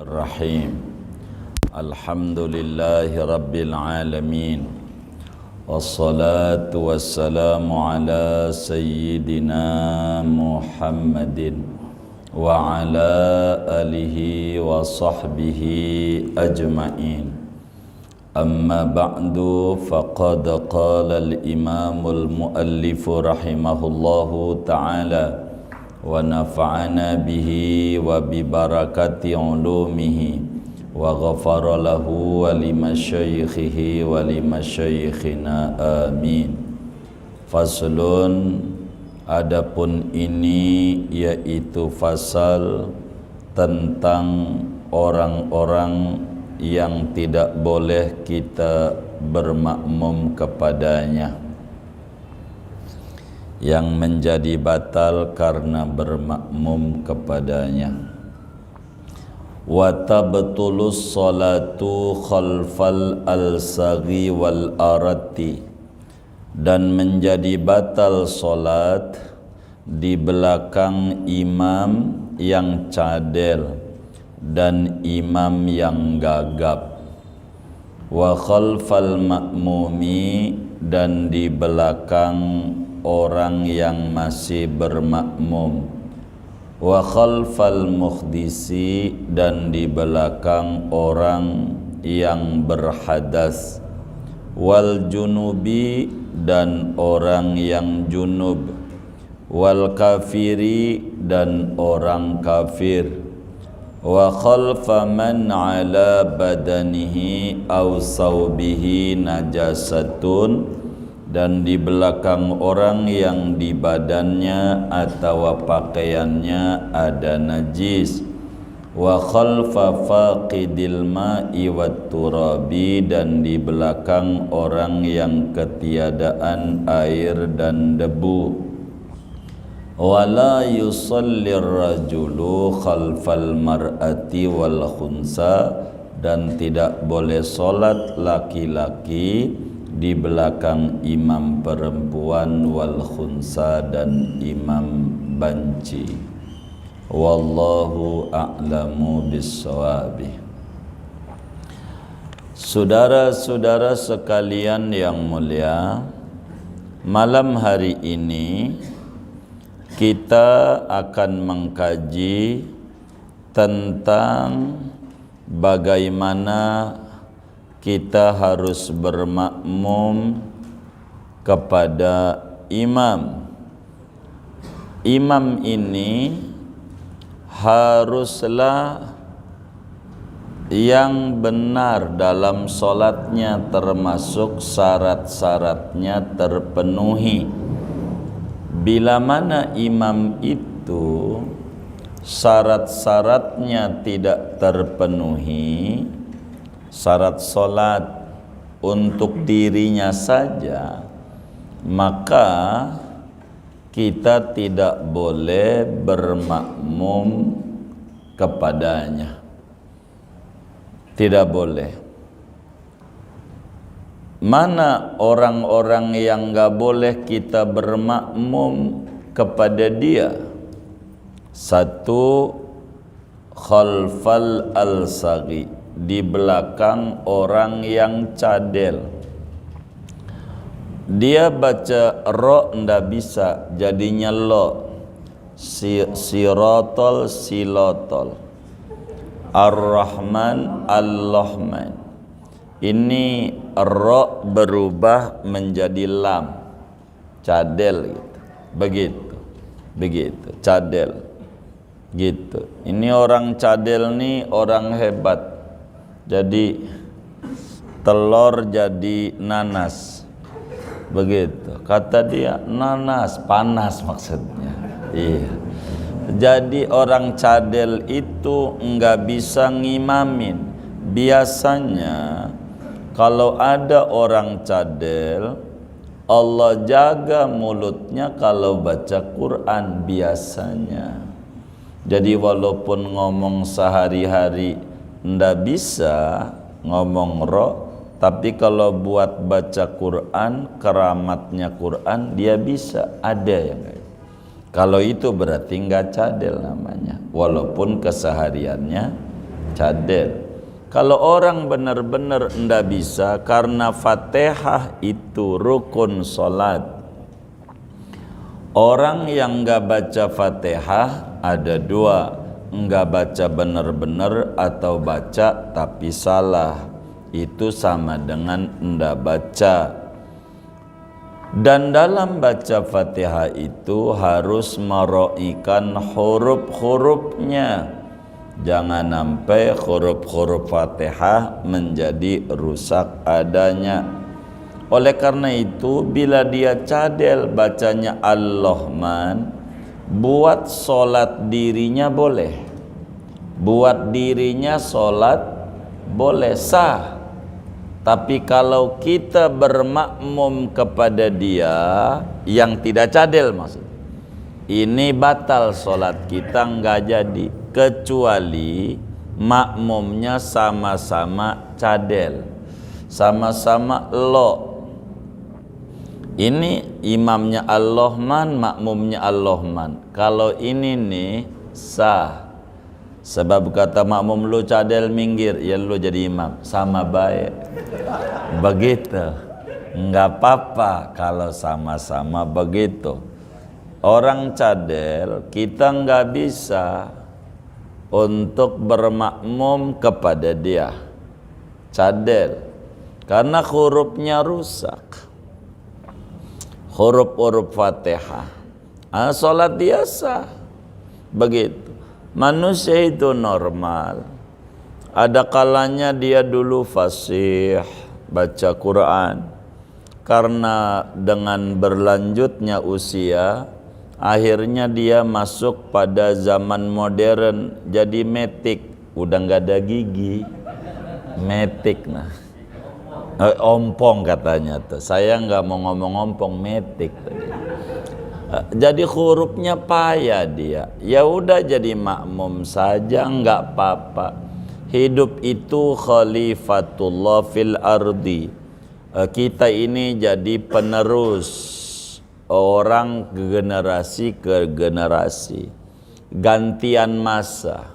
Rahim. Alhamdulillahi Rabbil Alamin. Wassalatu wassalamu ala Sayyidina Muhammadin wa ala alihi wa sahbihi ajma'in. Amma ba'du, faqad qala al-imamul muallifu rahimahullahu ta'ala wa nafa'ana bihi wa bi barakati ulumihi wa ghafara lahu wa limasyayikhihi wa limasyayikhina amin. Faslun, adapun ini yaitu fasal tentang orang-orang yang tidak boleh kita bermakmum kepadanya, yang menjadi batal karena bermakmum kepadanya. Wa tabtulus salatu khalfal al-saghi wal arati, dan menjadi batal salat di belakang imam yang cadel dan imam yang gagap. Wa khalfal ma'mumi, dan di belakang orang yang masih bermakmum. Wa khalfal muhdisi, dan di belakang orang yang berhadas. Wal junubi, dan orang yang junub. Wal kafiri, dan orang kafir. Wa khalfa man ala badanihi aw sawbihi najasatun, dan di belakang orang yang di badannya atau pakaiannya ada najis. Wa khalfa faqidil ma'i wat turabi, dan di belakang orang yang ketiadaan air dan debu. Wa la yusallir rajulu khalfal mar'ati wal khunsa, dan tidak boleh salat laki-laki di belakang imam perempuan wal khunsa, dan imam banci. Wallahu a'lamu bis-shawabi. Saudara-saudara sekalian yang mulia, malam hari ini kita akan mengkaji tentang bagaimana kita harus bermakmum kepada imam. Imam ini haruslah yang benar dalam solatnya, termasuk syarat-syaratnya terpenuhi. Bila mana imam itu syarat-syaratnya tidak terpenuhi, syarat solat untuk dirinya saja, maka kita tidak boleh bermakmum kepadanya. Tidak boleh. Mana orang-orang yang enggak boleh kita bermakmum kepada dia? Satu, khalfal al-saghi, di belakang orang yang cadel. Dia baca ro ndak bisa, jadinya lo. Sirotol silotol, ar-rahman al-lahman. Ini ro berubah menjadi lam, cadel gitu. Begitu cadel gitu. Ini orang cadel nih orang hebat. Jadi telur jadi nanas, begitu kata dia. Nanas panas maksudnya. Iya. Jadi orang cadel itu enggak bisa ngimamin. Biasanya kalau ada orang cadel, Allah jaga mulutnya kalau baca Quran biasanya. Jadi walaupun ngomong sehari-hari ndak bisa ngomong roh, tapi kalau buat baca Quran, keramatnya Quran dia bisa. Ada yang kayak. Kalau itu berarti nggak cadel namanya, walaupun kesehariannya cadel. Kalau orang benar-benar ndak bisa, karena Fatihah itu rukun salat. Orang yang nggak baca Fatihah ada dua, nggak baca benar-benar atau baca tapi salah. Itu sama dengan ndak baca. Dan dalam baca Fatihah itu harus meroikan huruf-hurufnya. Jangan sampai huruf-huruf Fatihah menjadi rusak adanya. Oleh karena itu, bila dia cadel bacanya Al-Rahman, buat solat dirinya boleh. Buat dirinya solat boleh, sah. Tapi kalau kita bermakmum kepada dia yang tidak cadel, maksud ini batal solat kita, nggak jadi, kecuali makmumnya sama-sama cadel, sama-sama lo. Ini imamnya Al-Rahman, makmumnya Al-Rahman. Kalau ini nih sah. Sebab kata makmum lu cadel minggir, ya lu jadi imam, sama baik. Begitu. Enggak apa-apa kalau sama-sama begitu. Orang cadel kita enggak bisa untuk bermakmum kepada dia. Cadel. Karena hurufnya rusak. Huruf-huruf Fatihah. Salat dia sah. Begitu. Manusia itu normal. Ada kalanya dia dulu fasih baca Quran. Karena dengan berlanjutnya usia, akhirnya dia masuk pada zaman modern, jadi metik, udah nggak ada gigi, metik. Nah, ompong katanya tuh. Saya nggak mau ngomong ompong, metik tadi. Jadi hurufnya payah dia. Ya udah jadi makmum saja, nggak apa-apa. Hidup itu khalifatullah fil ardi. Kita ini jadi penerus orang generasi ke generasi. Gantian masa.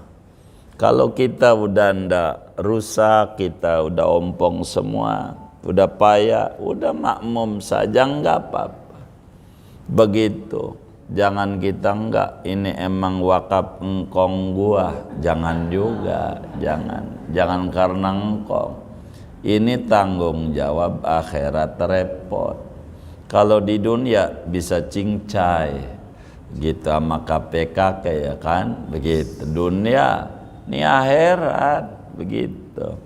Kalau kita udah ndak rusak, kita udah ompong semua, udah payah, udah makmum saja, nggak apa-apa. Begitu. Jangan kita enggak, ini emang wakaf engkong gua, jangan juga, jangan karena engkong. Ini tanggung jawab akhirat, repot. Kalau di dunia bisa cincai gitu sama KPK ya kan, begitu. Dunia ini akhirat, begitu.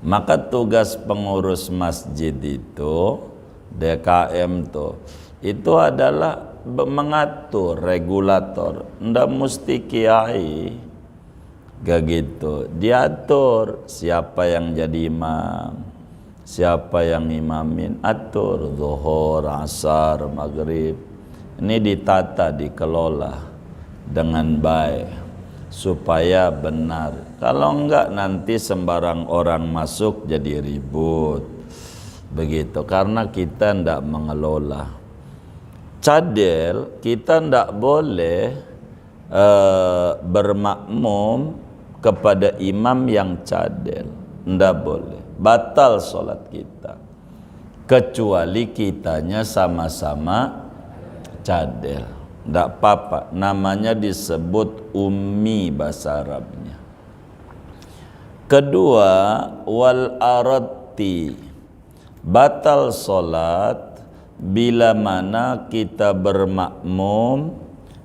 Maka tugas pengurus masjid itu, DKM tuh, itu adalah mengatur, regulator. Ndak mesti kiai gak gitu, diatur siapa yang jadi imam, siapa yang imamin, atur zuhur, asar, maghrib. Ini ditata, dikelola dengan baik supaya benar. Kalau enggak nanti sembarang orang masuk jadi ribut, begitu, karena kita ndak mengelola. Cadel kita ndak boleh bermakmum kepada imam yang cadel, ndak boleh, batal sholat kita, kecuali kitanya sama-sama cadel, ndak apa-apa, namanya disebut ummi bahasa Arabnya. Kedua, wal arati, batal sholat bila mana kita bermakmum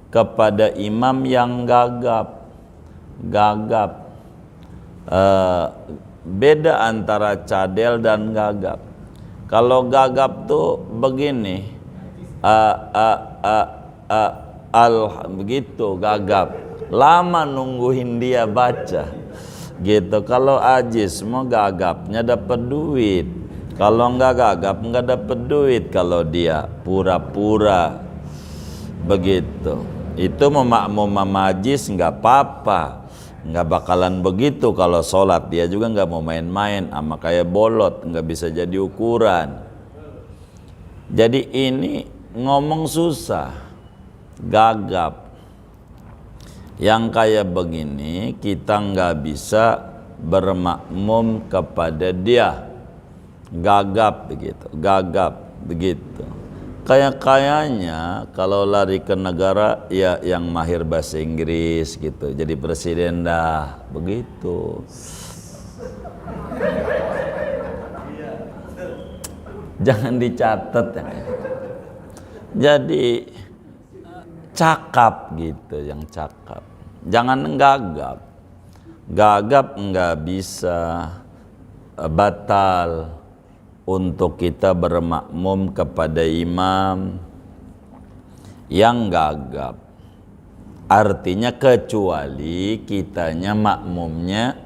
kepada imam yang gagap. Beda antara cadel dan gagap. Kalau gagap tuh begini, begitu gagap, lama nungguin dia baca gitu. Kalau ajis mau gagapnya dapat duit, kalau enggak gagap enggak dapat duit. Kalau dia pura-pura begitu, itu memakmum majis enggak apa-apa, enggak bakalan begitu. Kalau sholat dia juga enggak mau main-main, sama kayak bolot, enggak bisa jadi ukuran. Jadi ini ngomong susah, gagap. Yang kayak begini kita nggak bisa bermakmum kepada dia, gagap begitu. Kayaknya kalau lari ke negara ya yang mahir bahasa Inggris gitu, jadi presiden dah begitu. Jangan dicatat ya. Jadi cakap gitu, yang cakap. Jangan gagap. Gagap enggak bisa batal untuk kita bermakmum kepada imam yang gagap. Artinya kecuali kitanya makmumnya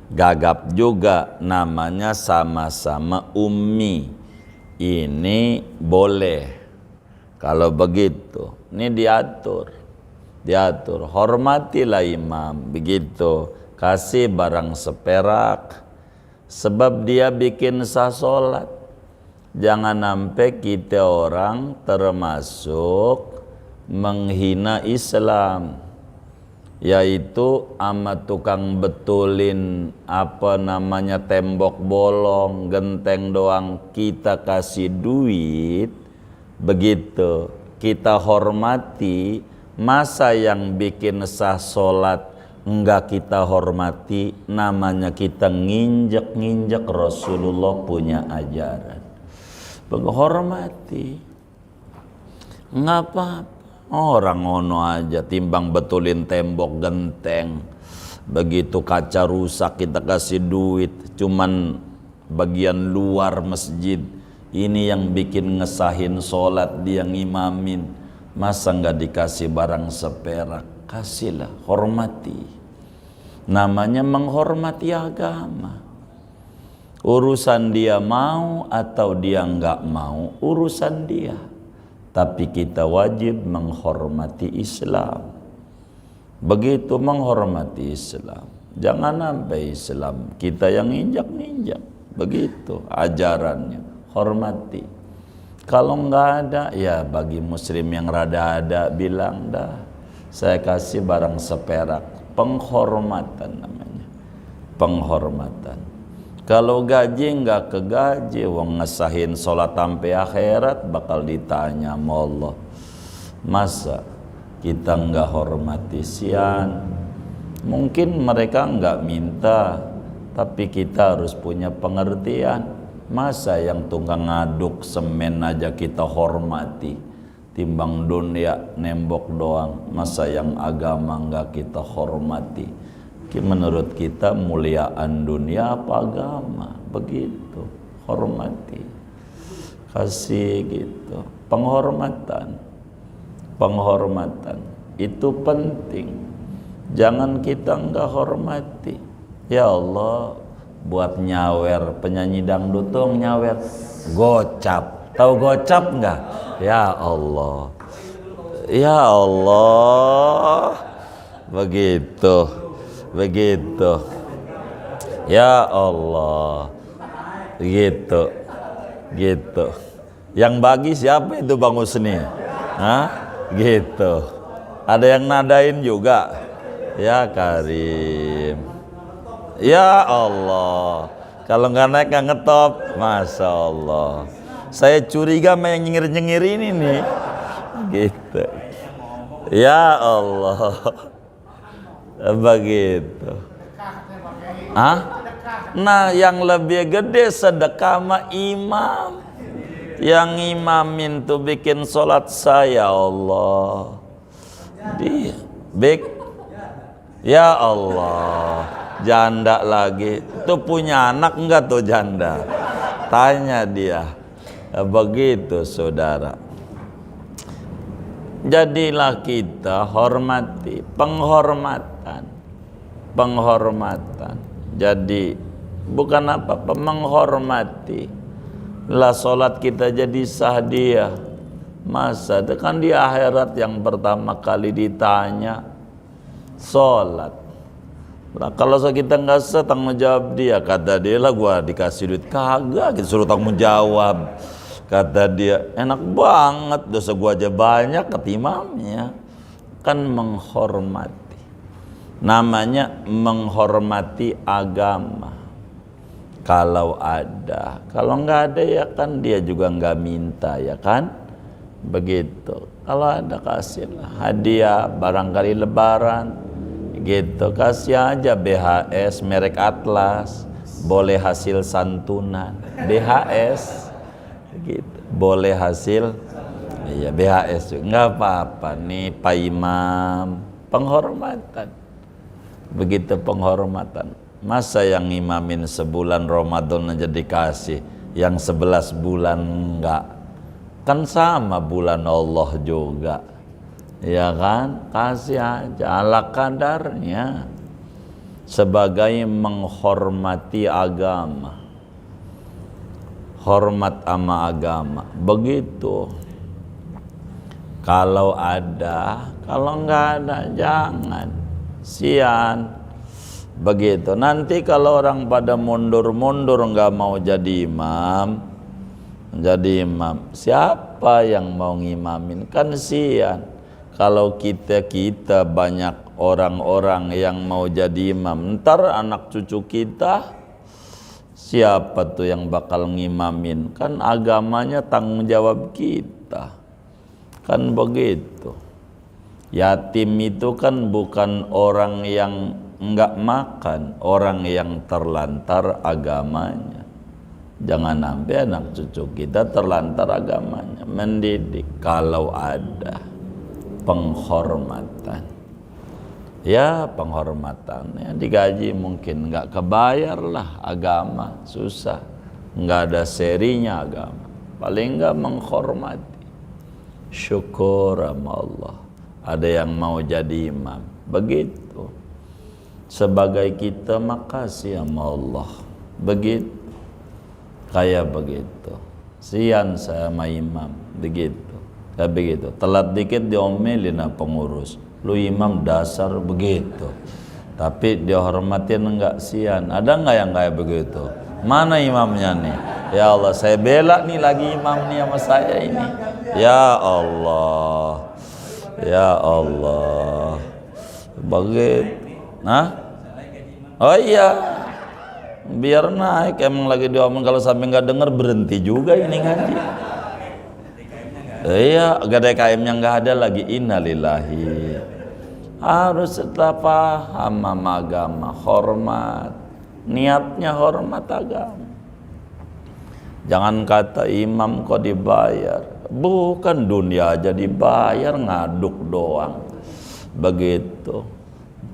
gagap juga, namanya sama-sama ummi. Ini boleh. Kalau begitu, ini diatur. Hormatilah imam, begitu. Kasih barang seperak, sebab dia bikin sah solat. Jangan sampai kita orang termasuk menghina Islam, yaitu ama tukang betulin tembok bolong, genteng doang kita kasih duit, begitu kita hormati. Masa yang bikin sah solat enggak kita hormati, namanya kita nginjek Rasulullah punya ajaran. Menghormati enggak apa-apa. Orang ngono aja timbang betulin tembok genteng, begitu kaca rusak kita kasih duit, cuman bagian luar masjid. Ini yang bikin ngesahin solat, dia ngimamin, masa nggak dikasih barang seperak? Kasihlah, hormati. Namanya menghormati agama. Urusan dia mau atau dia nggak mau, urusan dia. Tapi kita wajib menghormati Islam. Begitu menghormati Islam, jangan sampai Islam kita yang injak-injak. Begitu ajarannya, hormati. Kalau nggak ada, ya bagi muslim yang rada ada, bilang dah, saya kasih barang seperak. Penghormatan namanya, penghormatan. Kalau gaji nggak kegaji, wong ngesahin sholat sampai akhirat bakal ditanya sama Allah. Masa kita nggak hormati sian? Mungkin mereka nggak minta, tapi kita harus punya pengertian. Masa yang tukang ngaduk semen aja kita hormati, timbang dunia nembok doang. Masa yang agama nggak kita hormati? Menurut kita muliaan dunia apa agama? Begitu, hormati, kasih gitu. Penghormatan itu penting. Jangan kita enggak hormati. Ya Allah, buat nyawer penyanyi dangdut dong, nyawer gocap. Tahu gocap enggak? Ya Allah, ya Allah, begitu. Ya Allah, gitu. Yang bagi siapa itu Bang Husni? Hah? Gitu. Ada yang nadain juga. Ya Karim. Ya Allah. Kalau nggak naik nggak ngetop, Masya Allah. Saya curiga sama yang nyengir ini nih. Gitu. Ya Allah. Begitu. Nah, yang lebih gede sedekah sama imam. Yang imamin tuh bikin sholat saya, Allah. Ya Allah, janda lagi. Tuh punya anak enggak tuh janda? Tanya dia. Begitu saudara. Jadilah kita hormati, penghormatan. Jadi bukan apa-apa, menghormati. Lah sholat kita jadi sah dia. Masa itu kan di akhirat yang pertama kali ditanya sholat. Nah, kalau kita nggak sah, tanggung jawab dia. Kata dia lah, gua dikasih duit kagak, kita suruh tanggung jawab. Kata dia, enak banget, dosa gua aja banyak, kata imamnya. Kan menghormati. namanya menghormati agama. Kalau ada, kalau nggak ada ya kan dia juga nggak minta ya kan, begitu. Kalau ada kasihlah hadiah, barangkali lebaran, gitu kasih aja BHS merek Atlas, boleh hasil santunan, BHS, gitu, boleh hasil, iya BHS juga nggak apa-apa nih Pak Imam, penghormatan, begitu penghormatan. Masa yang imamin sebulan Ramadan aja dikasih, yang 11 bulan enggak? Kan sama bulan Allah juga. Ya kan? Kasih aja ala kadarnya. Sebagai menghormati agama. Hormat sama agama. Begitu. Kalau ada, kalau enggak ada jangan. Sian. Begitu. Nanti kalau orang pada mundur-mundur nggak mau jadi imam, siapa yang mau ngimamin? Kan sian. Kalau kita banyak orang-orang yang mau jadi imam, ntar anak cucu kita siapa tuh yang bakal ngimamin? Kan agamanya tanggung jawab kita. Kan begitu. Yatim itu kan bukan orang yang enggak makan, orang yang terlantar agamanya. Jangan sampai anak cucu kita terlantar agamanya. Mendidik kalau ada penghormatan. Ya penghormatannya digaji mungkin enggak kebayar lah, agama susah. Enggak ada serinya agama. Paling enggak menghormati. Syukur sama Allah. Ada yang mau jadi imam. Begitu. Sebagai kita makasih sama Allah. Begitu. Kayak begitu. Sian sama imam. Begitu. Kayak begitu. Telat dikit diomelin sama pengurus. Lu imam dasar begitu. Tapi dihormatin enggak sian. Ada enggak yang kayak begitu? Mana imamnya nih? Ya Allah, saya bela nih lagi imam nih sama saya ini. Ya Allah. Ya Allah. Begitu. Nah, oh iya, biar naik. Emang lagi diomong kalau sampai nggak denger berhenti juga ini ngaji. Iya, DKM-nya nggak ada lagi. Innalillahi. Harus setelah paham sama agama, hormat, niatnya hormat agama. Jangan kata imam kok dibayar, bukan dunia aja dibayar, ngaduk doang. Begitu.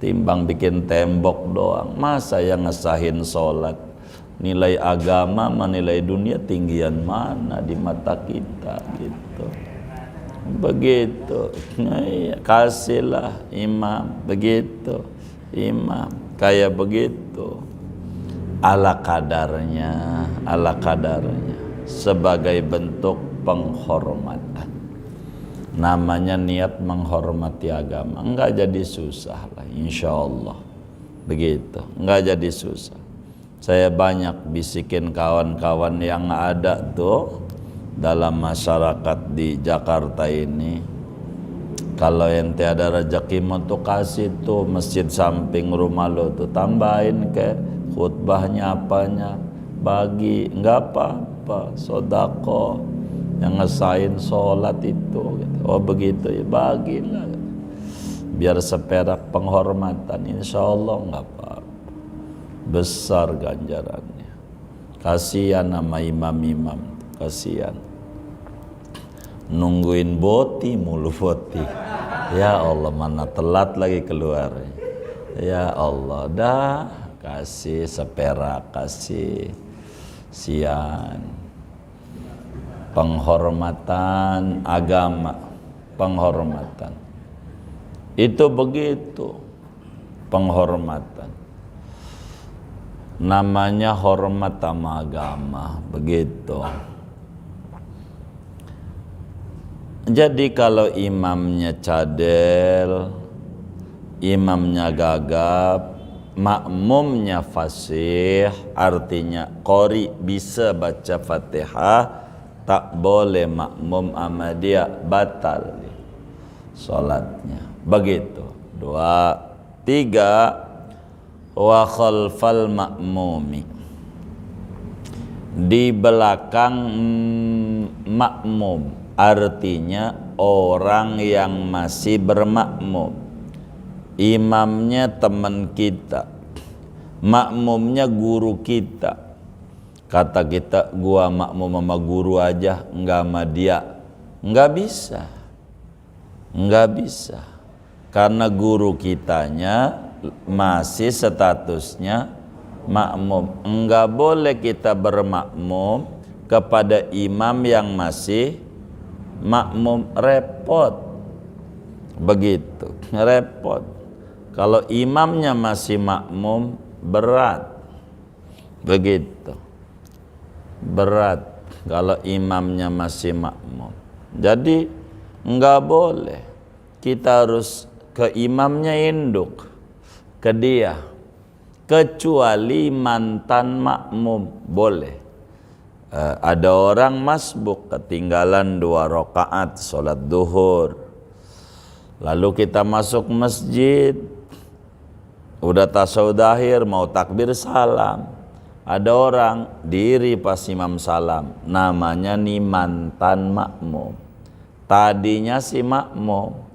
Timbang bikin tembok doang. Masa yang ngesahin sholat? Nilai agama sama nilai dunia tinggian mana di mata kita gitu. Begitu. Kasihlah imam. Begitu. Imam. Kayak begitu. Ala kadarnya. Ala kadarnya. Sebagai bentuk penghormatan. Namanya niat menghormati agama. Enggak jadi susah lah, insya Allah. Begitu, enggak jadi susah. Saya banyak bisikin kawan-kawan yang ada tuh dalam masyarakat di Jakarta ini. Kalau ente ada rezeki mau tuh kasih tuh masjid samping rumah lo tuh, tambahin ke khutbahnya apanya, bagi, enggak apa-apa, sodako. Yang ngesain sholat itu gitu. Oh begitu ya, bagilah biar seperak penghormatan, insya Allah nggak apa-apa, besar ganjarannya. Kasihan sama imam-imam, kasihan nungguin boti mulu, boti. Ya Allah, mana telat lagi keluarnya. Ya Allah, dah kasih seperak, kasih sian. Penghormatan agama, penghormatan itu begitu, penghormatan namanya hormat sama agama, begitu. Jadi kalau imamnya cadel, imamnya gagap, makmumnya fasih, artinya qori, bisa baca Fatihah, tak boleh makmum sama dia, batal sholatnya. Begitu. Dua, 3, wa khalfal ma'mumi, di belakang makmum, artinya orang yang masih bermakmum. Imamnya teman kita, makmumnya guru kita. Kata kita, gua makmum sama guru aja, enggak sama dia. Enggak bisa. Enggak bisa. Karena guru kitanya masih statusnya makmum. Enggak boleh kita bermakmum kepada imam yang masih makmum, repot. Begitu, repot. Kalau imamnya masih makmum, berat. Begitu. Berat kalau imamnya masih makmum. Jadi enggak boleh. Kita harus ke imamnya induk, ke dia. Kecuali mantan makmum boleh. Ada orang masbuk ketinggalan 2 rakaat sholat duhur. Lalu kita masuk masjid, udah tasawuf akhir, mau takbir salam. Ada orang diri pas imam salam, namanya nih mantan makmum. Tadinya si makmum,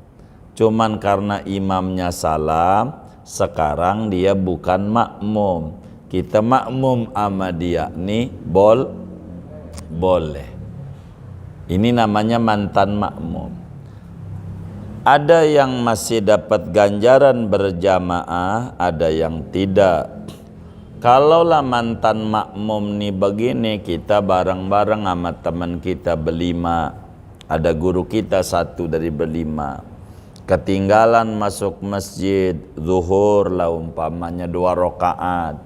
cuman karena imamnya salam, sekarang dia bukan makmum. Kita makmum sama dia nih, boleh. Ini namanya mantan makmum. Ada yang masih dapat ganjaran berjamaah, ada yang tidak. Kalaulah mantan makmum nih begini, kita bareng-bareng sama teman kita berlima. Ada guru kita 1 dari berlima. Ketinggalan masuk masjid, zuhur lah umpamanya 2 rakaat.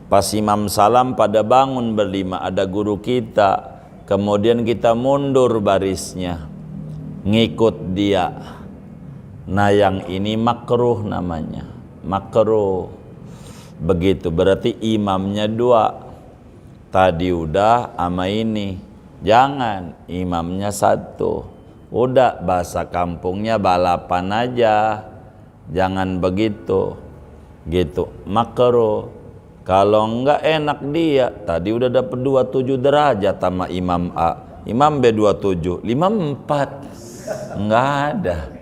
Pas imam salam pada bangun berlima, ada guru kita. Kemudian kita mundur barisnya, ngikut dia. Nah yang ini makruh namanya, makruh. Begitu, berarti imamnya 2. Tadi udah sama ini. Jangan, imamnya 1. Udah, bahasa kampungnya balapan aja. Jangan begitu. Gitu, makruh. Kalau enggak enak dia. Tadi udah dapat 27 derajat sama imam A. Imam B 27, imam 4. Enggak ada.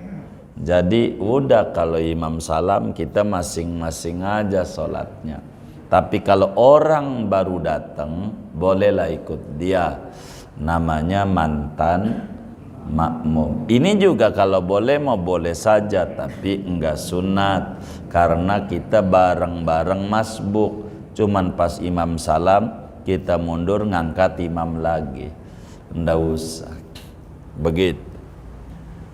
Jadi udah, kalau imam salam kita masing-masing aja sholatnya. Tapi kalau orang baru datang, bolehlah ikut dia. Namanya mantan makmum. Ini juga kalau boleh mau boleh saja, tapi enggak sunat. Karena kita bareng-bareng masbuk. Cuman pas imam salam, kita mundur ngangkat imam lagi. Enggak usah. Begitu.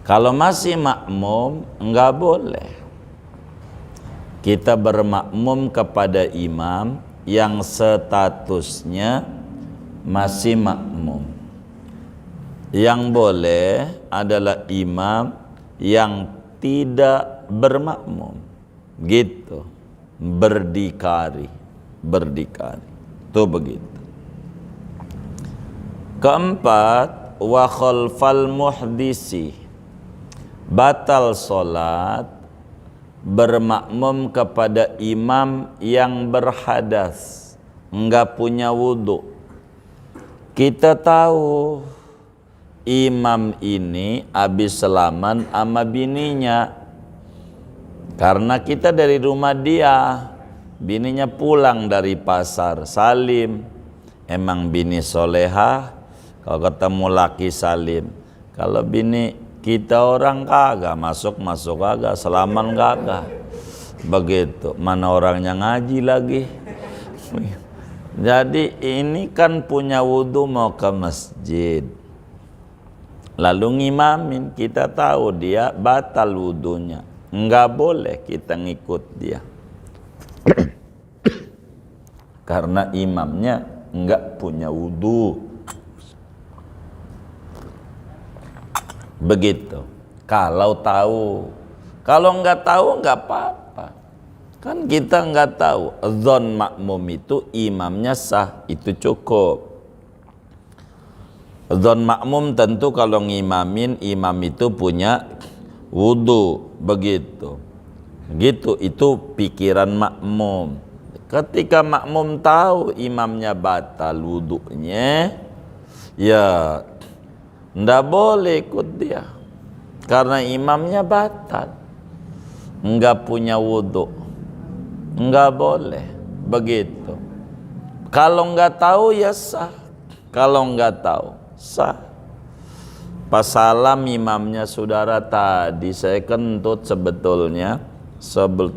Kalau masih makmum, enggak boleh. Kita bermakmum kepada imam yang statusnya masih makmum. Yang boleh adalah imam yang tidak bermakmum. Gitu. Berdikari. Itu begitu. Keempat, wa khalfal muhdisi. Batal solat bermakmum kepada imam yang berhadas, enggak punya wudhu. Kita tahu imam ini habis salaman sama bininya, karena kita dari rumah dia, bininya pulang dari pasar, salim. Emang bini solehah, kalau ketemu laki salim. Kalau bini kita orang kagak, masuk kagak, salaman kagak. Begitu, mana orangnya ngaji lagi. Jadi ini kan punya wudhu mau ke masjid, lalu ngimamin, kita tahu dia batal wudhunya, enggak boleh kita ngikut dia. Karena imamnya enggak punya wudhu. Begitu. Kalau tahu, kalau enggak tahu enggak apa-apa. Kan kita enggak tahu. Dzon makmum itu imamnya sah, itu cukup. Dzon makmum tentu kalau ngimamin, imam itu punya wudhu. Begitu. Gitu, itu pikiran makmum. Ketika makmum tahu imamnya batal wudunya, ya ndak boleh ikut dia, karena imamnya batal, nggak punya wudu, nggak boleh begitu. Kalau nggak tahu ya sah, kalau nggak tahu sah. Pas salam imamnya, saudara, tadi saya kentut sebetulnya,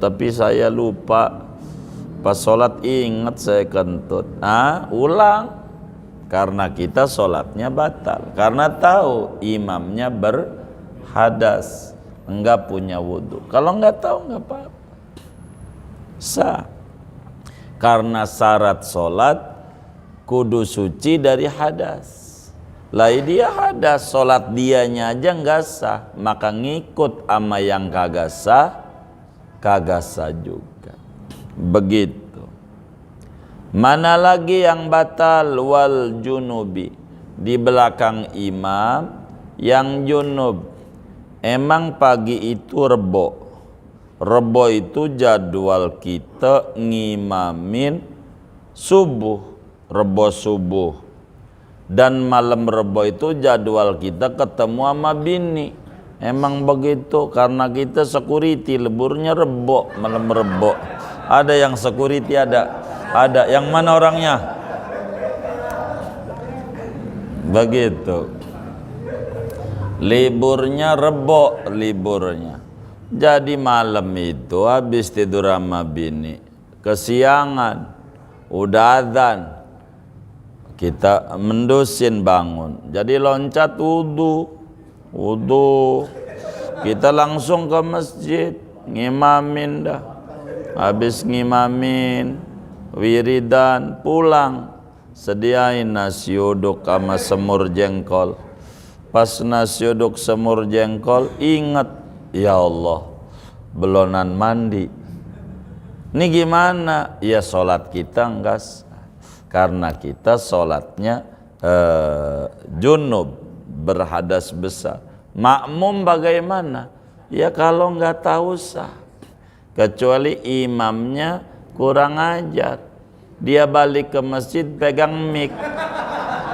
tapi saya lupa. Pas sholat ingat saya kentut. Ulang. Karena kita sholatnya batal, karena tahu imamnya berhadas, enggak punya wudhu. Kalau enggak tahu enggak apa-apa, sah. Karena syarat sholat kudu suci dari hadas. Lah dia hadas, sholat dianya aja enggak sah, maka ngikut ama yang kagak sah juga. Begitu. Mana lagi yang batal? Wal junubi, di belakang imam yang junub. Emang pagi itu rebo itu jadwal kita ngimamin subuh, rebo subuh. Dan malam rebo itu jadwal kita ketemu sama bini. Emang begitu, karena kita security, leburnya rebo, malam rebo. Ada yang security, ada. Yang mana orangnya? Begitu. Liburnya rebo, liburnya. Jadi malam itu habis tidur sama bini, kesiangan, udah adzan, kita mendusin bangun. Jadi loncat wudu, kita langsung ke masjid, ngimamin dah. Habis ngimamin, wiridan, pulang, sediain nasi uduk sama semur jengkol. Pas nasi uduk semur jengkol, ingat, ya Allah, belonan mandi. Ini gimana? Ya sholat kita enggak sah, karena kita sholatnya junub, berhadas besar. Makmum bagaimana? Ya kalau enggak tahu sah, kecuali imamnya kurang ajar, dia balik ke masjid pegang mic,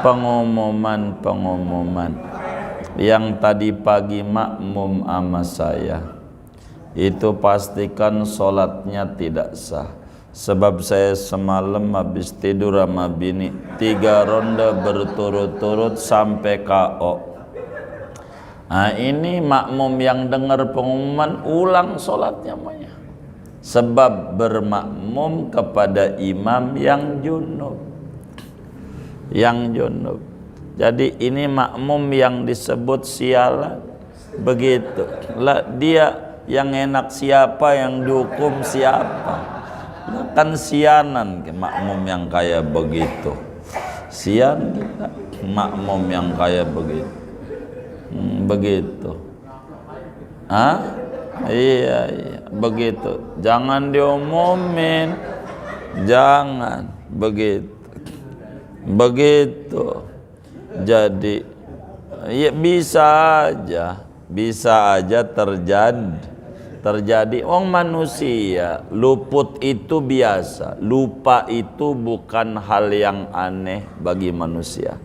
pengumuman yang tadi pagi makmum sama saya, itu pastikan sholatnya tidak sah. Sebab saya semalam habis tidur sama bini 3 ronde berturut-turut sampai KO. Ini makmum yang dengar pengumuman ulang sholatnya moya. Sebab bermakmum kepada imam yang junub. Jadi ini makmum yang disebut sialan. Begitu. Lah dia yang enak siapa, yang dihukum siapa? Lah kan sianan makmum yang kayak begitu. Sian kita makmum yang kayak begitu. Begitu. Iya, begitu. Jangan diumumin, jangan begitu. Jadi ya bisa aja terjadi. Manusia luput itu biasa. Lupa itu bukan hal yang aneh bagi manusia.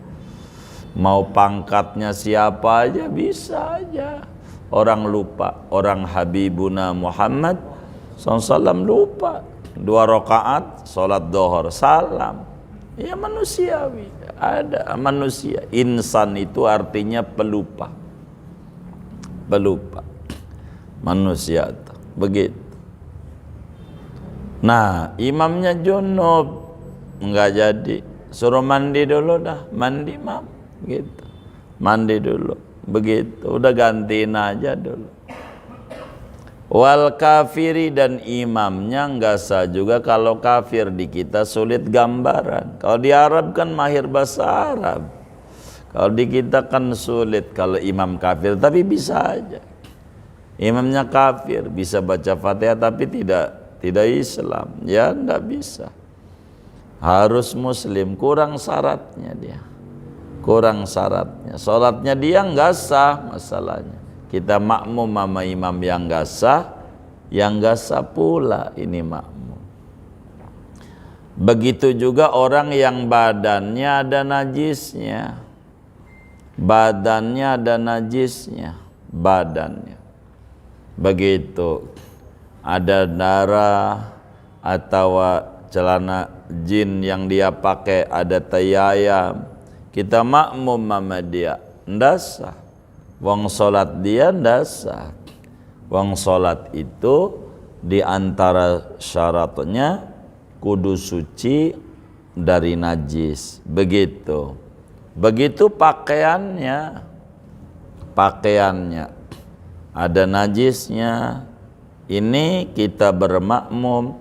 Mau pangkatnya siapa aja bisa aja orang lupa. Orang Habibuna Muhammad SAW lupa 2 rakaat sholat dohor, salam. Ya manusiawi, ada manusia. Insan itu artinya pelupa. Manusia itu begitu. Nah, imamnya junub, enggak jadi, suruh mandi dulu dah, mandi mam, gitu. Mandi dulu, begitu. Udah gantiin aja dulu. Wal kafiri, dan imamnya enggak sah juga kalau kafir. Di kita sulit gambaran. Kalau di Arab kan mahir bahasa Arab. Kalau di kita kan sulit kalau imam kafir, tapi bisa aja. Imamnya kafir, bisa baca Fatihah tapi tidak Islam. Ya enggak bisa. Harus muslim, kurang syaratnya dia. Salatnya dia enggak sah masalahnya. Kita makmum sama imam yang enggak sah, yang gak sah pula ini makmum. Begitu juga orang yang badannya ada najisnya, badannya. Begitu ada darah atau celana jin yang dia pakai ada tayayam, kita makmum sama dia, ndak sah. Wong salat dia ndak sah. Wong salat itu di antara syaratnya kudu suci dari najis. Begitu pakaiannya ada najisnya. Ini kita bermakmum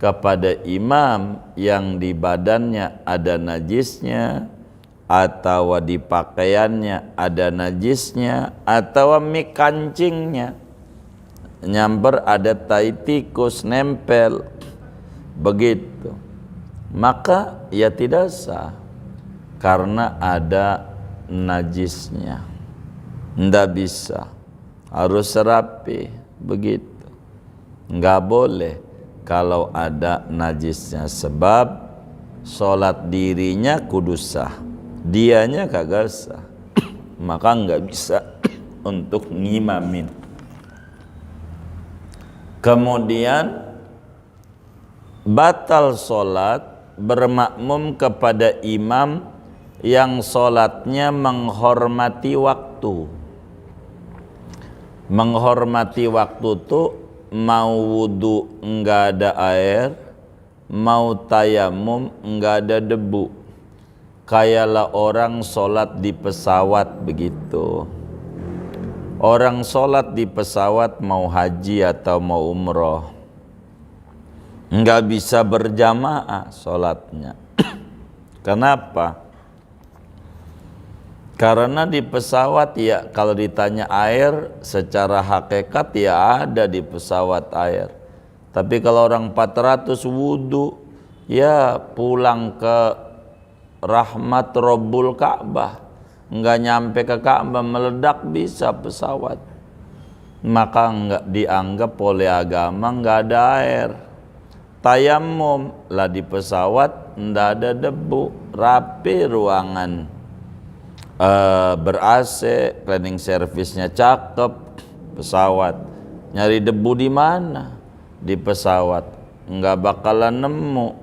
kepada imam yang di badannya ada najisnya, atau di pakaiannya ada najisnya, atau mie kancingnya nyamber ada tai tikus nempel, begitu, maka ya tidak sah karena ada najisnya. Ndak bisa, harus rapi, begitu. Nggak boleh kalau ada najisnya, sebab sholat dirinya kudus sah, dianya kagak sah, maka nggak bisa untuk ngimamin. Kemudian batal sholat bermakmum kepada imam yang sholatnya menghormati waktu. Menghormati waktu itu mau wudu enggak ada air, mau tayamum enggak ada debu. Kayalah orang sholat di pesawat begitu. Orang sholat di pesawat mau haji atau mau umroh, enggak bisa berjamaah sholatnya. Kenapa? Karena di pesawat ya kalau ditanya air secara hakikat ya ada di pesawat air. Tapi kalau orang 400 wudu ya pulang ke rahmat Rabbul Ka'bah, enggak nyampe ke Ka'bah meledak bisa pesawat. Maka enggak dianggap oleh agama enggak ada air. Tayamum lah di pesawat enggak ada debu, rapi ruangan. Ber-AC, cleaning service-nya cakep, pesawat. Nyari debu di mana? Di pesawat. Enggak bakalan nemu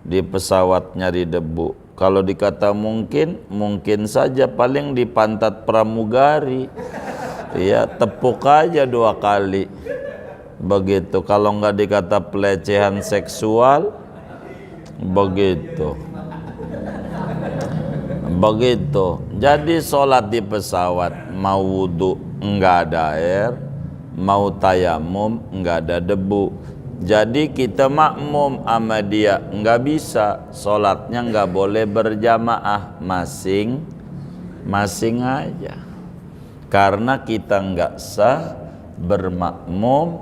di pesawat nyari debu. Kalau dikata mungkin saja paling di pantat pramugari. Ya, tepuk aja 2 kali. Begitu. Kalau enggak dikata pelecehan seksual, begitu. Jadi sholat di pesawat mau wudu enggak ada air, mau tayamum enggak ada debu. Jadi kita makmum sama dia enggak bisa, sholatnya enggak boleh berjamaah, masing-masing aja. Karena kita enggak sah bermakmum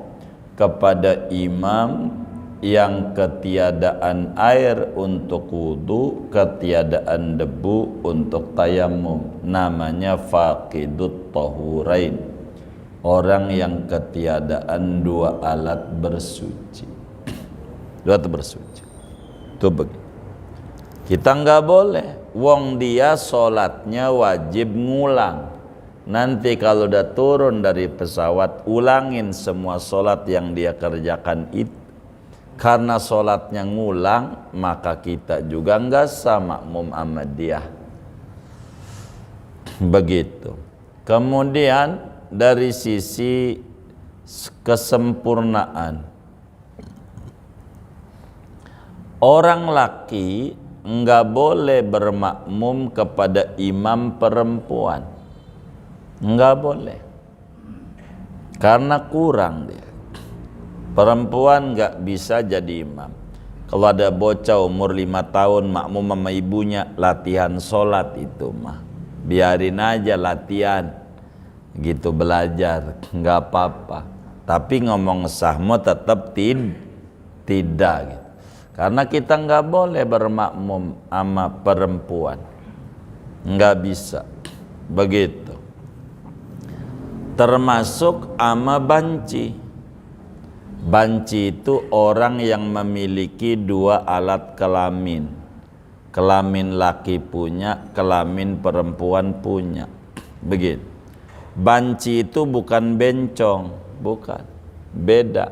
kepada imam yang ketiadaan air untuk wudu, ketiadaan debu untuk tayamum. Namanya faqidut tahurain, orang yang ketiadaan 2 alat bersuci. Itu begitu. Kita nggak boleh, wong dia sholatnya wajib ngulang. Nanti kalau udah turun dari pesawat, ulangin semua sholat yang dia kerjakan itu. Karena sholatnya ngulang, maka kita juga enggak sah makmum sama dia. Begitu. Kemudian dari sisi kesempurnaan, orang laki enggak boleh bermakmum kepada imam perempuan. Enggak boleh. Karena kurang dia. Perempuan nggak bisa jadi imam. Kalau ada bocah umur 5 tahun makmum sama ibunya, latihan sholat itu mah biarin aja latihan gitu, belajar nggak apa-apa. Tapi ngomong sahmu tetap tidak gitu. Karena kita nggak boleh bermakmum sama perempuan, nggak bisa begitu. Termasuk ama banci. Banci itu orang yang memiliki dua alat kelamin. Kelamin laki punya, kelamin perempuan punya. Begitu. Banci itu bukan bencong, bukan. Beda.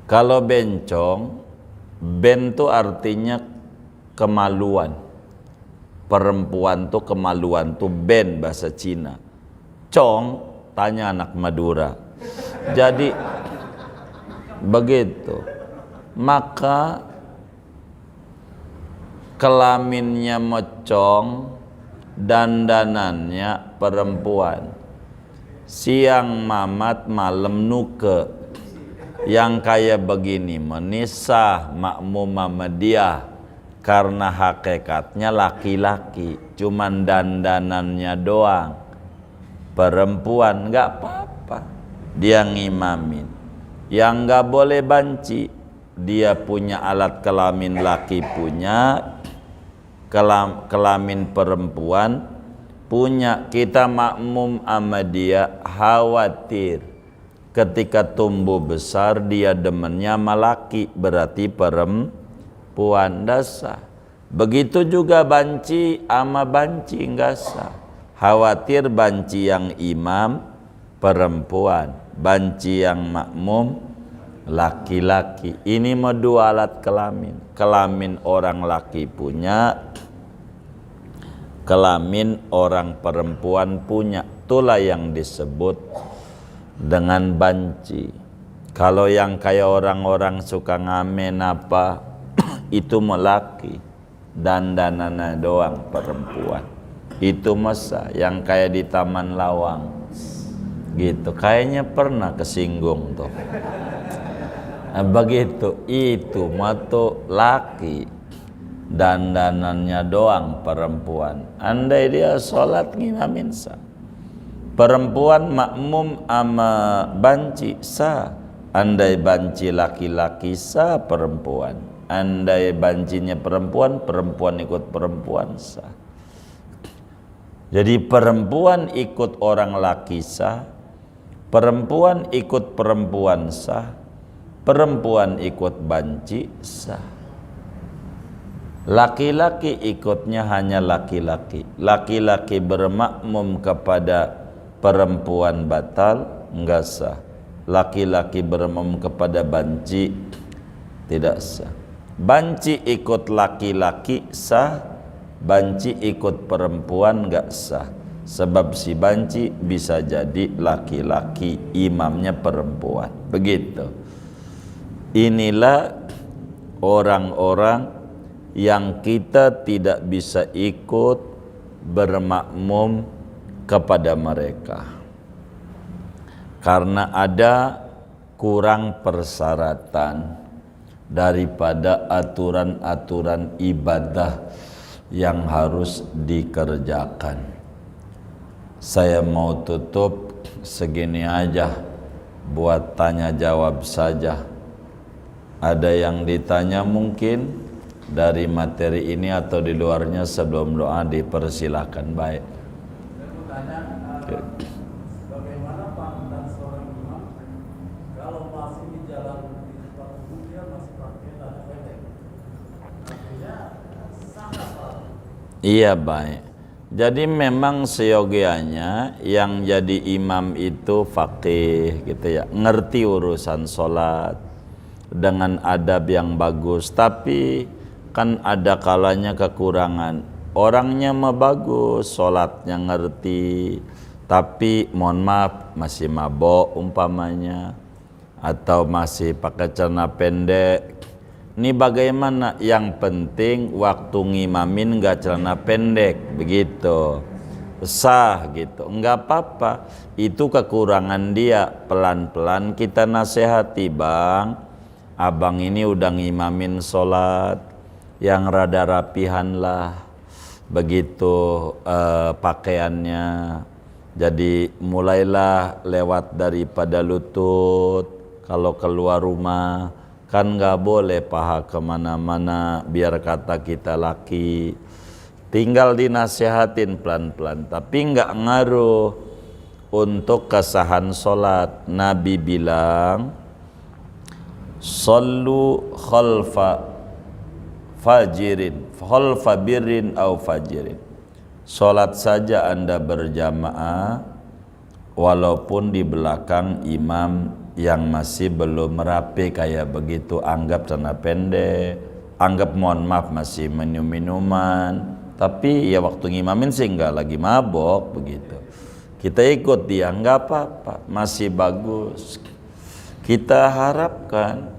Kalau bencong, ben itu artinya kemaluan. Perempuan tuh kemaluan tuh ben bahasa Cina. Cong, tanya anak Madura. Jadi begitu. Maka kelaminnya mocong, dandanannya perempuan. Siang mamat, malam nuke. Yang kayak begini menisah makmum Muhammadiyah karena hakikatnya laki-laki, cuman dandanannya doang. Perempuan nggak apa-apa, dia ngimamin. Yang nggak boleh banci, dia punya alat kelamin laki punya, kelamin perempuan punya. Kita makmum Ahmadiyah khawatir ketika tumbuh besar dia demennya sama laki, berarti perempuan dasar. Begitu juga banci sama banci nggak sah. Khawatir banci yang imam perempuan, banci yang makmum laki-laki. Ini mah dua alat kelamin. Kelamin orang laki punya, kelamin orang perempuan punya. Itulah yang disebut dengan banci. Kalau yang kayak orang-orang suka ngamen apa itu melaki, dandanannya doang perempuan. Itu masa yang kayak di Taman Lawang gitu, kayaknya pernah kesinggung tuh. Nah, begitu itu matu laki, dandanannya doang perempuan. Andai dia sholat ngimamin sah, perempuan makmum ama banci sah. Andai banci laki-laki sah perempuan. Andai bancinya perempuan, perempuan ikut perempuan sah. Jadi perempuan ikut orang laki sah, perempuan ikut perempuan sah, perempuan ikut banci sah. Laki-laki ikutnya hanya laki-laki. Laki-laki bermakmum kepada perempuan batal, enggak sah. Laki-laki bermakmum kepada banci, tidak sah. Banci ikut laki-laki sah, banci ikut perempuan enggak sah. Sebab si banci bisa jadi laki-laki, imamnya perempuan. Begitu. Inilah orang-orang yang kita tidak bisa ikut bermakmum kepada mereka karena ada kurang persyaratan daripada aturan-aturan ibadah yang harus dikerjakan. Saya mau tutup segini aja, buat tanya jawab saja. Ada yang ditanya mungkin dari materi ini atau di luarnya, sebelum doa dipersilakan. Baik. Bagaimana panutan seorang imam kalau masih di jalan di tempat umum dia masih pakai celana pendek? Artinya sah apa? Iya, baik. Jadi memang seyogianya yang jadi imam itu faqih gitu ya, ngerti urusan sholat dengan adab yang bagus. Tapi kan ada kalanya kekurangan. Orangnya mah bagus, sholatnya ngerti, tapi mohon maaf masih mabok umpamanya, atau masih pakai celana pendek. Ini bagaimana? Yang penting waktu ngimamin gak celana pendek, begitu. Sah gitu, enggak apa-apa. Itu kekurangan dia, pelan-pelan kita nasihati, bang, abang ini udah ngimamin sholat, yang rada rapihan lah, begitu pakaiannya. Jadi mulailah lewat daripada lutut, kalau keluar rumah, kan nggak boleh paha kemana-mana, biar kata kita laki. Tinggal dinasihatin pelan-pelan, tapi nggak ngaruh untuk kesahan sholat. Nabi bilang, sallu khalfa birrin au fajirin. Salat saja Anda berjamaah walaupun di belakang imam yang masih belum merapi kayak begitu, anggap celana pendek, anggap mohon maaf masih minum-minuman, tapi ya waktu ngimamin sih enggak lagi mabok begitu. Kita ikut dia enggak apa-apa, masih bagus. Kita harapkan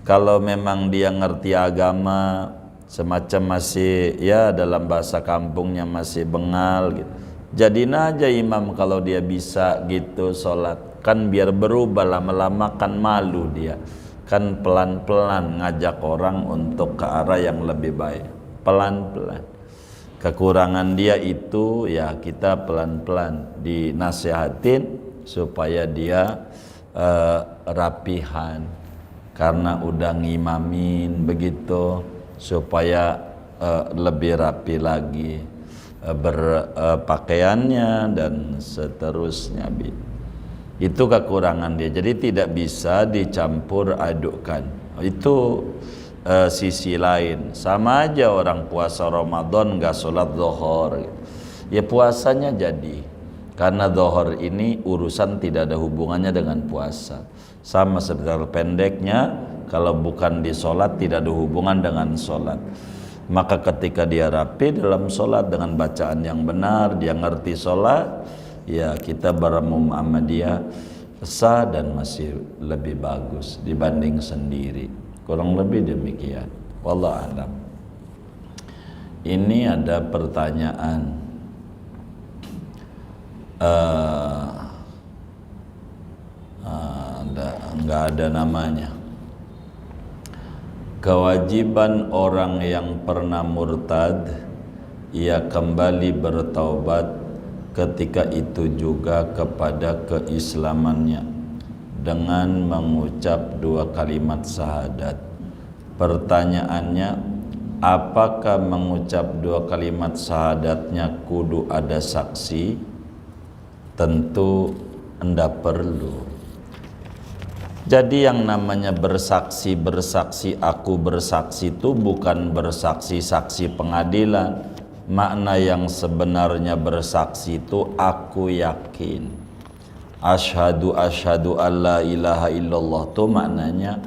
kalau memang dia ngerti agama, semacam masih ya dalam bahasa kampungnya masih bengal gitu, jadiin aja imam kalau dia bisa gitu sholat, kan biar berubah, lama-lama kan malu dia, kan pelan-pelan ngajak orang untuk ke arah yang lebih baik, pelan-pelan. Kekurangan dia itu ya kita pelan-pelan dinasihatin supaya dia rapihan, karena udah ngimamin begitu, supaya lebih rapi lagi berpakaiannya dan seterusnya. Itu kekurangan dia, jadi tidak bisa dicampur adukkan. Itu sisi lain. Sama aja orang puasa Ramadan nggak sholat zuhur, ya puasanya jadi, karena zuhur ini urusan tidak ada hubungannya dengan puasa. Sama seperti pendeknya, kalau bukan di sholat tidak ada hubungan dengan sholat. Maka ketika dia rapi dalam sholat dengan bacaan yang benar, dia ngerti sholat, ya kita beramum sama dia sah dan masih lebih bagus dibanding sendiri. Kurang lebih demikian. Wallahu a'lam. Ini ada pertanyaan. Nggak ada namanya. Kewajiban orang yang pernah murtad, ia kembali bertaubat ketika itu juga kepada keislamannya dengan mengucap 2 kalimat syahadat. Pertanyaannya, apakah mengucap 2 kalimat syahadatnya kudu ada saksi? Tentu anda perlu. Jadi yang namanya bersaksi, aku bersaksi itu bukan bersaksi saksi pengadilan. Makna yang sebenarnya bersaksi itu aku yakin. Asyhadu alla ilaha illallah itu maknanya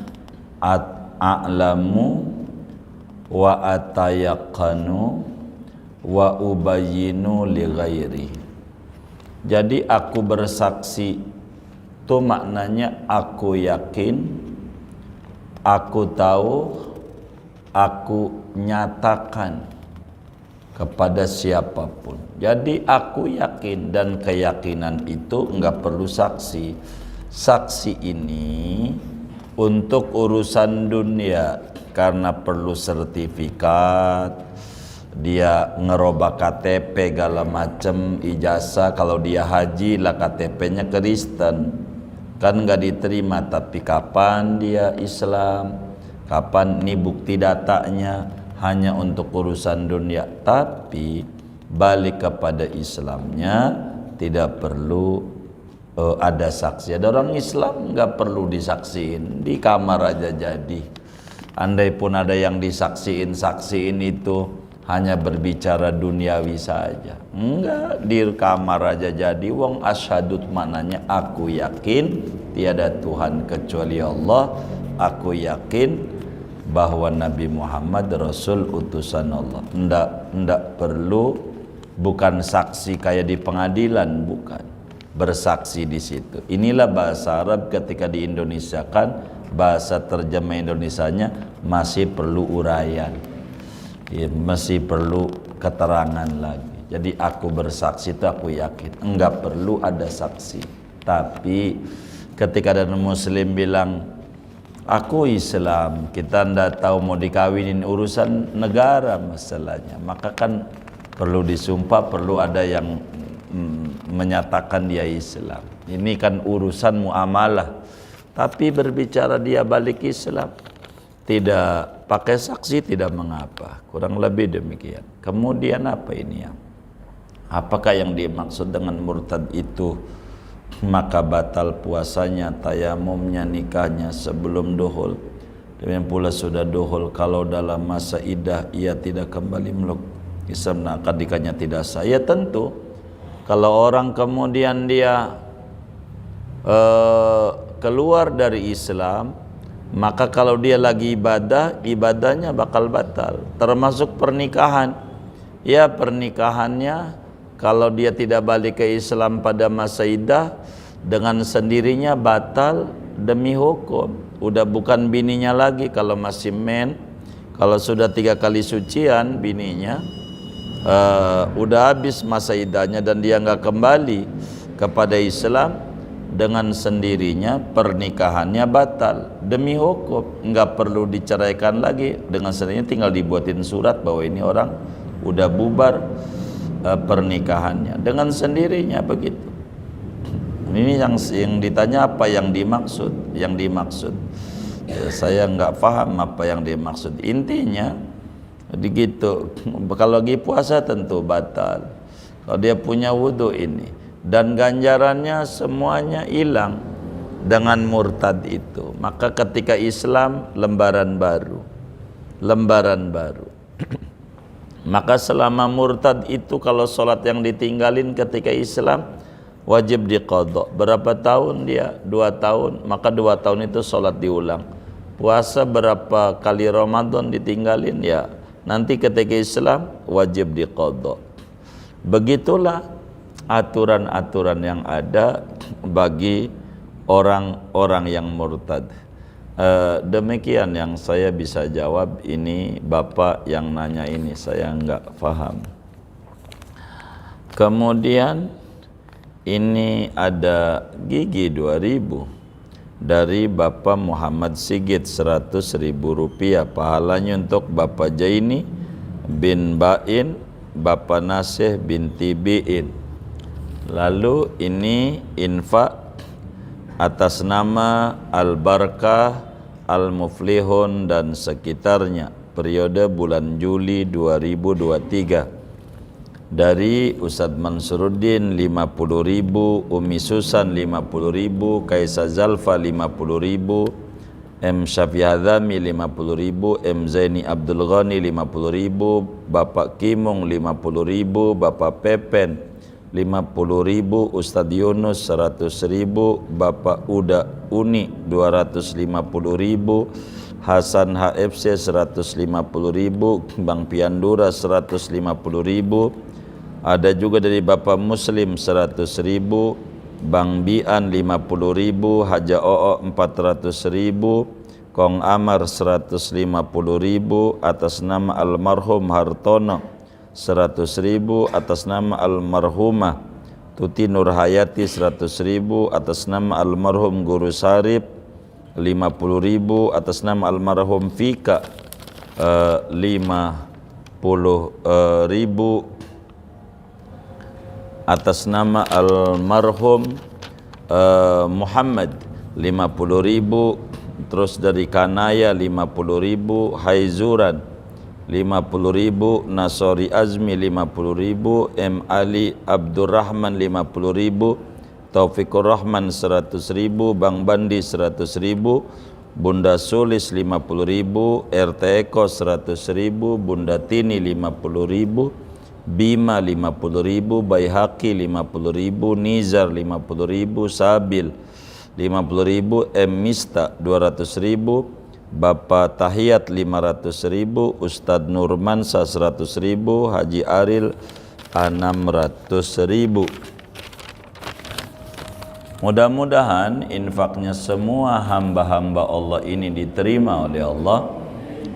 a'lamu wa atayaqanu wa ubayyinu li ghairi. Jadi aku bersaksi itu maknanya aku yakin, aku tahu, aku nyatakan kepada siapapun. Jadi aku yakin, dan keyakinan itu enggak perlu saksi. Saksi ini untuk urusan dunia karena perlu sertifikat, dia ngerubah KTP segala macem, ijazah. Kalau dia haji lah KTP-nya Kristen, kan nggak diterima. Tapi kapan dia Islam, kapan ini bukti datanya, hanya untuk urusan dunia. Tapi balik kepada Islamnya tidak perlu ada saksi. Ada orang Islam nggak perlu disaksiin, di kamar aja jadi. Andai pun ada yang saksiin itu hanya berbicara duniawi saja, enggak, di kamar aja jadi. Wong asyhadu maknanya aku yakin tiada Tuhan kecuali Allah, aku yakin bahwa Nabi Muhammad Rasul utusan Allah. Enggak perlu, bukan saksi kayak di pengadilan, bukan, bersaksi di situ. Inilah bahasa Arab ketika di Indonesia kan bahasa terjemah Indonesianya masih perlu uraian. Ya, masih perlu keterangan lagi. Jadi aku bersaksi itu aku yakin, enggak perlu ada saksi. Tapi ketika ada muslim bilang aku Islam, kita ndak tahu mau dikawinin, urusan negara masalahnya, maka kan perlu disumpah, perlu ada yang menyatakan dia Islam. Ini kan urusan muamalah. Tapi berbicara dia balik Islam, tidak pakai saksi tidak mengapa, kurang lebih demikian. Kemudian apa ini ya? Apakah yang dimaksud dengan murtad itu maka batal puasanya, tayamumnya, nikahnya sebelum duhul. Demikian pula sudah duhul kalau dalam masa iddah ia tidak kembali meluk Islam, akadikanya tidak sah. Ya tentu kalau orang kemudian dia keluar dari Islam, maka kalau dia lagi ibadah, ibadahnya bakal batal, termasuk pernikahan. Ya pernikahannya kalau dia tidak balik ke Islam pada masa iddah, dengan sendirinya batal demi hukum. Udah bukan bininya lagi kalau masih men. Kalau sudah 3 kali sucian bininya, udah habis masa iddahnya dan dia nggak kembali kepada Islam, dengan sendirinya pernikahannya batal demi hukum. Nggak perlu diceraikan lagi, dengan sendirinya tinggal dibuatin surat bahwa ini orang udah bubar pernikahannya dengan sendirinya begitu. Ini yang ditanya apa yang dimaksud? Yang dimaksud ya, saya nggak paham apa yang dimaksud. Intinya begitu. Kalau lagi puasa tentu batal. Kalau dia punya wudhu ini, dan ganjarannya semuanya hilang dengan murtad itu. Maka ketika Islam lembaran baru, lembaran baru. Maka selama murtad itu kalau sholat yang ditinggalin ketika Islam wajib diqadha. Berapa tahun dia? 2 tahun, maka 2 tahun itu sholat diulang. Puasa berapa kali Ramadan ditinggalin, ya nanti ketika Islam wajib diqadha. Begitulah aturan-aturan yang ada bagi orang-orang yang murtad. Demikian yang saya bisa jawab. Ini bapak yang nanya ini saya nggak paham. Kemudian ini ada gigi 2000 dari Bapak Muhammad Sigit, 100.000 rupiah. Pahalanya untuk Bapak Jaini bin Bain, Bapak Nasih binti Biin. Lalu ini infak atas nama Al-Barakah, Al-Muflihun dan sekitarnya, periode bulan Juli 2023. Dari Ustadz Mansuruddin 50.000, Umi Susan 50.000, Kaisa Zalfa 50.000, M Syafi Hadami 50.000, M Zaini Abdul Ghani 50.000, Bapak Kimung 50.000, Bapak Pepen 50.000, Ustadz Yunus 100.000, Bapak Uda Uni 250.000, Hasan HFC 150.000, Bang Piandura 150.000, ada juga dari Bapak Muslim 100.000, Bang Bian 50.000, Haja Oo 400.000, Kong Amar 150.000 atas nama almarhum Hartono, 100.000 atas nama almarhumah Tuti Nurhayati, 100.000 atas nama almarhum Guru Sarip, 50.000 atas nama almarhum Fika, 50.000 atas nama almarhum Muhammad, 50.000. Terus dari Kanaya 50.000, Haizuran 50.000, Nasori Azmi 50.000, M Ali Abdurrahman 50.000, Taufikur Rahman 100.000, Bang Bandi 100.000, Bunda Sulis 50.000, RT Eko 100.000, Bunda Tini 50.000, Bima 50.000, Baihaqi 50.000, Nizar 50.000, Sabil 50.000, M Mista 200.000, Bapak Tahiyat 500.000, Ustadz Nurmansa 100.000, Haji Aril 600.000. Mudah-mudahan infaknya semua hamba-hamba Allah ini diterima oleh Allah,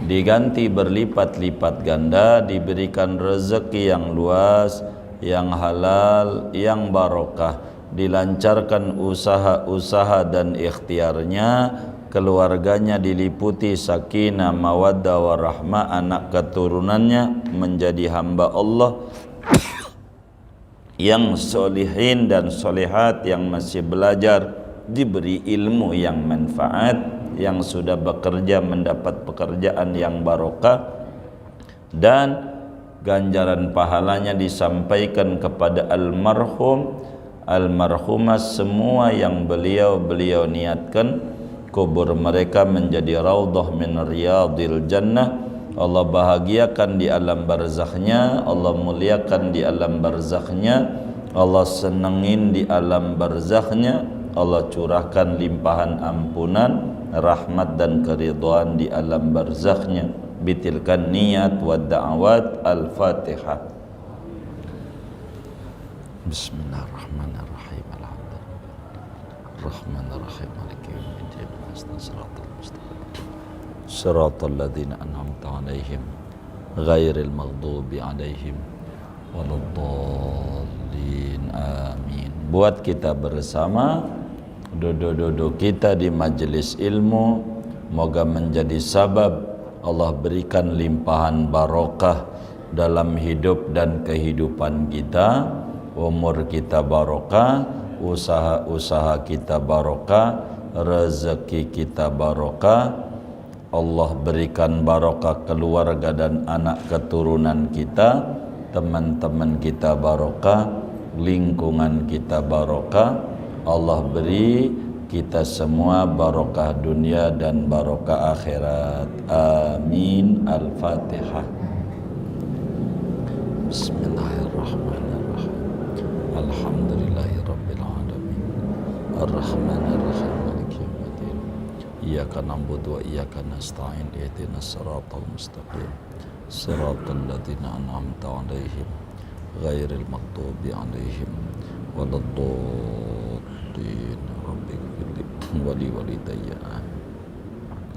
diganti berlipat-lipat ganda, diberikan rezeki yang luas, yang halal, yang barokah, dilancarkan usaha-usaha dan ikhtiarnya, keluarganya diliputi sakinah, mawaddah, warahmah, anak keturunannya menjadi hamba Allah yang solihin dan solihat, yang masih belajar diberi ilmu yang manfaat, yang sudah bekerja mendapat pekerjaan yang barokah, dan ganjaran pahalanya disampaikan kepada almarhum almarhumah semua yang beliau niatkan kubur mereka menjadi raudhah min riyadil jannah. Allah bahagiakan di alam barzakhnya, Allah muliakan di alam barzakhnya, Allah senengin di alam barzakhnya, Allah curahkan limpahan ampunan, rahmat dan keridhaan di alam barzakhnya. Bitilkan niyat wa da'awat. Al-Fatihah. Bismillahirrahmanirrahim. Alhamdulillahirrahmanirrahim. Maliki yaumiddin. Shiratal mustaqim. Shiratal ladzina an'amta 'alaihim ghairil maghdubi 'alaihim waladdallin. Amin. Buat kita bersama, duduk-duduk kita di majelis ilmu, moga menjadi sabab Allah berikan limpahan barokah dalam hidup dan kehidupan kita, umur kita barokah, usaha-usaha kita barokah, rezeki kita barokah. Allah berikan barokah keluarga dan anak keturunan kita, teman-teman kita barokah, lingkungan kita barokah. Allah beri kita semua barokah dunia dan barokah akhirat. Amin. Al-Fatihah. Bismillahirrahmanirrahim. Alhamdulillahirabbil alamin. Arrahmanirrahim. Maliki yaumiddin. Iyyaka na'budu wa iyyaka nasta'in. Ihdinas siratal mustaqim. Siratal ladzina an'amta 'alaihim ghairil maghdubi 'alaihim waladdallin. Rabbi wali walidayya.